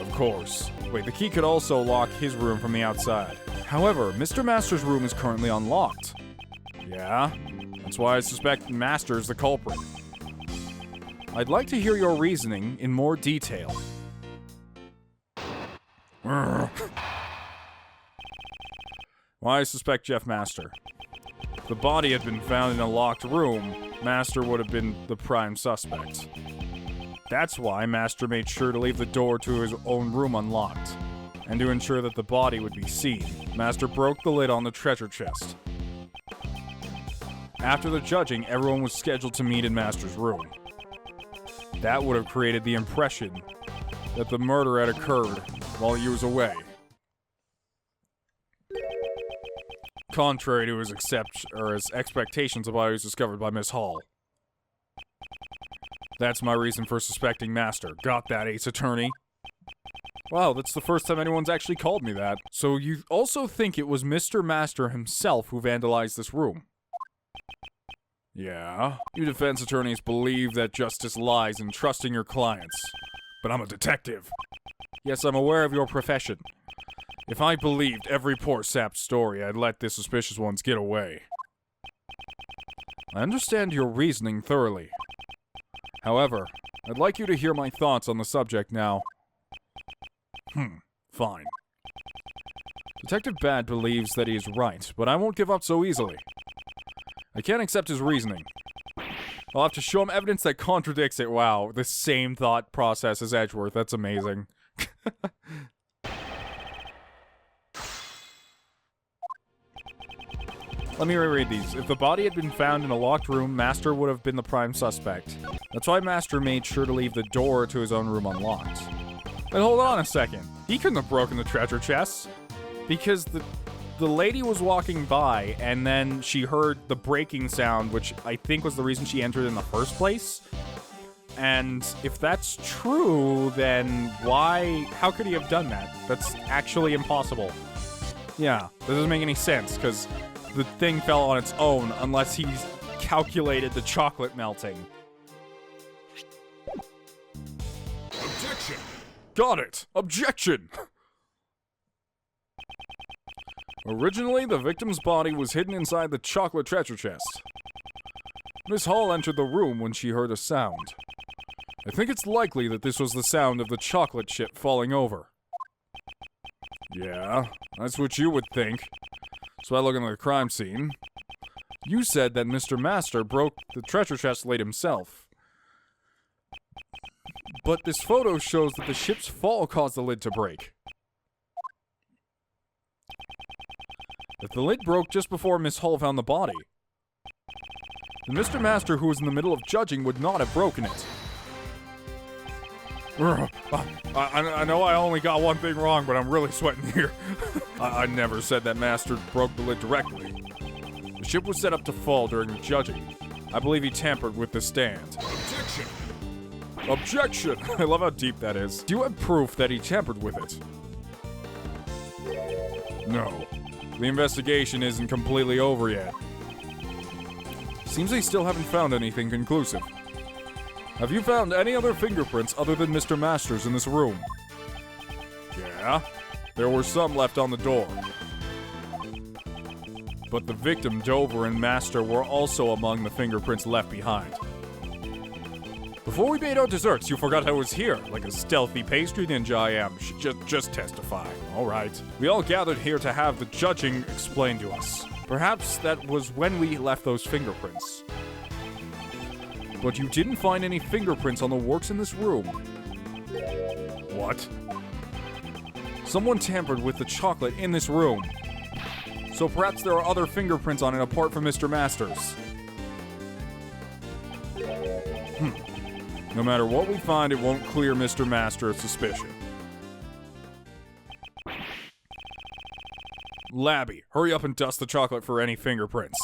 [SPEAKER 1] Of course. Wait, the key could also lock his room from the outside. However, Mr. Master's room is currently unlocked. Yeah? That's why I suspect Master's the culprit. I'd like to hear your reasoning in more detail. Why I suspect Jeff Master. the body had been found in a locked room, Master would have been the prime suspect. That's why Master made sure to leave the door to his own room unlocked. And to ensure that the body would be seen, Master broke the lid on the treasure chest. After the judging, everyone was scheduled to meet in Master's room. That would have created the impression that the murder had occurred while he was away. Contrary to his expectations of what was discovered by Miss Hall. That's my reason for suspecting Master. Got that, Ace Attorney? Wow, that's the first time anyone's actually called me that. So you also think it was Mr. Master himself who vandalized this room? Yeah. You defense attorneys believe that justice lies in trusting your clients. But I'm a detective. Yes, I'm aware of your profession. If I believed every poor sap's story, I'd let the suspicious ones get away. I understand your reasoning thoroughly. However, I'd like you to hear my thoughts on the subject now. Fine. Detective Bad believes that he is right, but I won't give up so easily. I can't accept his reasoning. I'll have to show him evidence that contradicts it. Wow, the same thought process as Edgeworth. That's amazing. Let me reread these. If the body had been found in a locked room, Master would have been the prime suspect. That's why Master made sure to leave the door to his own room unlocked. But hold on a second. He couldn't have broken the treasure chests. Because the lady was walking by, and then she heard the breaking sound, which I think was the reason she entered in the first place. And if that's true, then how could he have done that? That's actually impossible. Yeah, that doesn't make any sense, because the thing fell on its own, unless he's calculated the chocolate melting.
[SPEAKER 2] Objection!
[SPEAKER 1] Got it! Objection! Originally, the victim's body was hidden inside the chocolate treasure chest. Miss Hall entered the room when she heard a sound. I think it's likely that this was the sound of the chocolate chip falling over. Yeah, that's what you would think. So by looking at the crime scene, you said that Mr. Master broke the treasure chest lid himself. But this photo shows that the ship's fall caused the lid to break. If the lid broke just before Miss Hall found the body, then Mr. Master, who was in the middle of judging, would not have broken it. I know I only got one thing wrong, but I'm really sweating here. I never said that Master broke the lid directly. The ship was set up to fall during the judging. I believe he tampered with the stand.
[SPEAKER 2] Objection!
[SPEAKER 1] Objection! I love how deep that is. Do you have proof that he tampered with it? No. The investigation isn't completely over yet. Seems they still haven't found anything conclusive. Have you found any other fingerprints other than Mr. Master's in this room? Yeah, there were some left on the door. But the victim, Dover, and Master were also among the fingerprints left behind. Before we made our desserts, you forgot I was here. Like a stealthy pastry ninja I am. Just testify. Alright. We all gathered here to have the judging explained to us. Perhaps that was when we left those fingerprints. But you didn't find any fingerprints on the works in this room. What? Someone tampered with the chocolate in this room. So perhaps there are other fingerprints on it apart from Mr. Master's. No matter what we find, it won't clear Mr. Master of suspicion. Labby, hurry up and dust the chocolate for any fingerprints.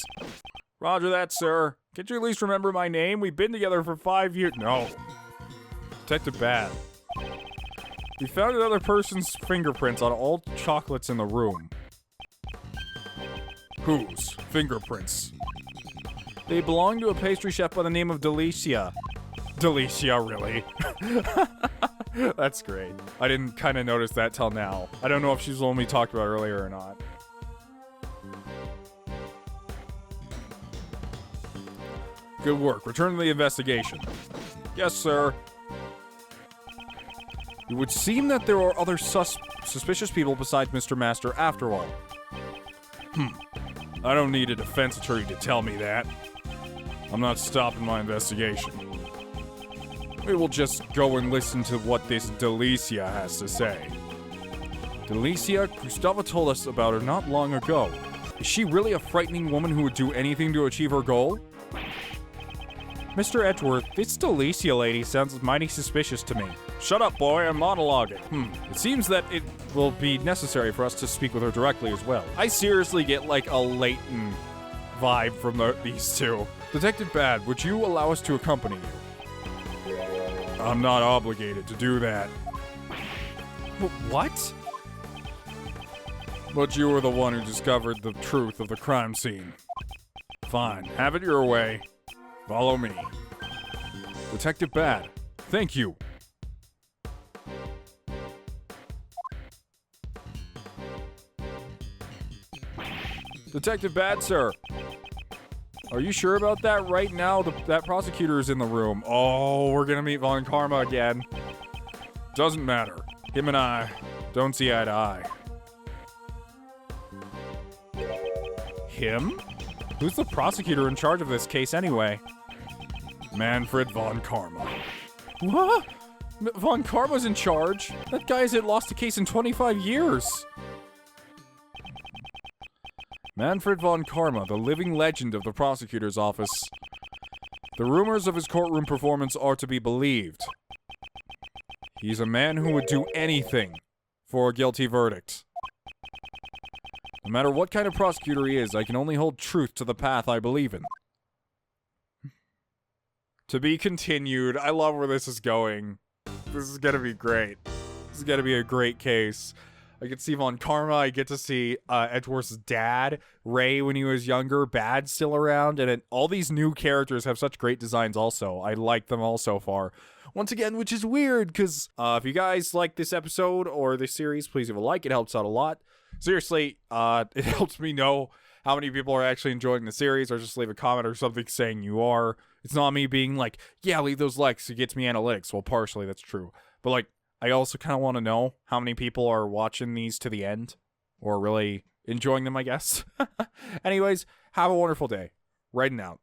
[SPEAKER 1] Roger that, sir. Can't you at least remember my name? We've been together for 5 years. No. Detective Bad. We found another person's fingerprints on all chocolates in the room. Whose fingerprints? They belong to a pastry chef by the name of Delicia. Delicia, really? That's great. I didn't kind of notice that till now. I don't know if she's the one we talked about earlier or not. Good work. Return to the investigation. Yes, sir. It would seem that there are other suspicious people besides Mr. Master after all. I don't need a defense attorney to tell me that. I'm not stopping my investigation. We will just go and listen to what this Delicia has to say. Delicia, Gustavo told us about her not long ago. Is she really a frightening woman who would do anything to achieve her goal? Mr. Edgeworth, this Delicia lady sounds mighty suspicious to me. Shut up, boy, I'm monologuing. It seems that it will be necessary for us to speak with her directly as well. I seriously get like a latent vibe from these two. Detective Bad, would you allow us to accompany you? I'm not obligated to do that. What? But you were the one who discovered the truth of the crime scene. Fine, have it your way. Follow me. Detective Bad, thank you. Detective Bad, sir. Are you sure about that? Right now, that prosecutor is in the room. Oh, we're gonna meet Von Karma again. Doesn't matter. Him and I don't see eye to eye. Him? Who's the prosecutor in charge of this case anyway? Manfred Von Karma. What? Von Karma's in charge? That guy hasn't lost a case in 25 years. Manfred Von Karma, the living legend of the prosecutor's office. The rumors of his courtroom performance are to be believed. He's a man who would do anything for a guilty verdict. No matter what kind of prosecutor he is, I can only hold truth to the path I believe in. To be continued. I love where this is going. This is gonna be great. This is gonna be a great case. I get to see Von Karma, I get to see Edgeworth's dad, Ray when he was younger, Bad still around, and all these new characters have such great designs also. I like them all so far. Once again, which is weird, because if you guys like this episode or this series, please leave a like, it helps out a lot. Seriously, it helps me know how many people are actually enjoying the series, or just leave a comment or something saying you are. It's not me being like, yeah, leave those likes, it gets me analytics. Well, partially that's true. But like, I also kind of want to know how many people are watching these to the end, or really enjoying them, I guess. Anyways, have a wonderful day. Raiden out.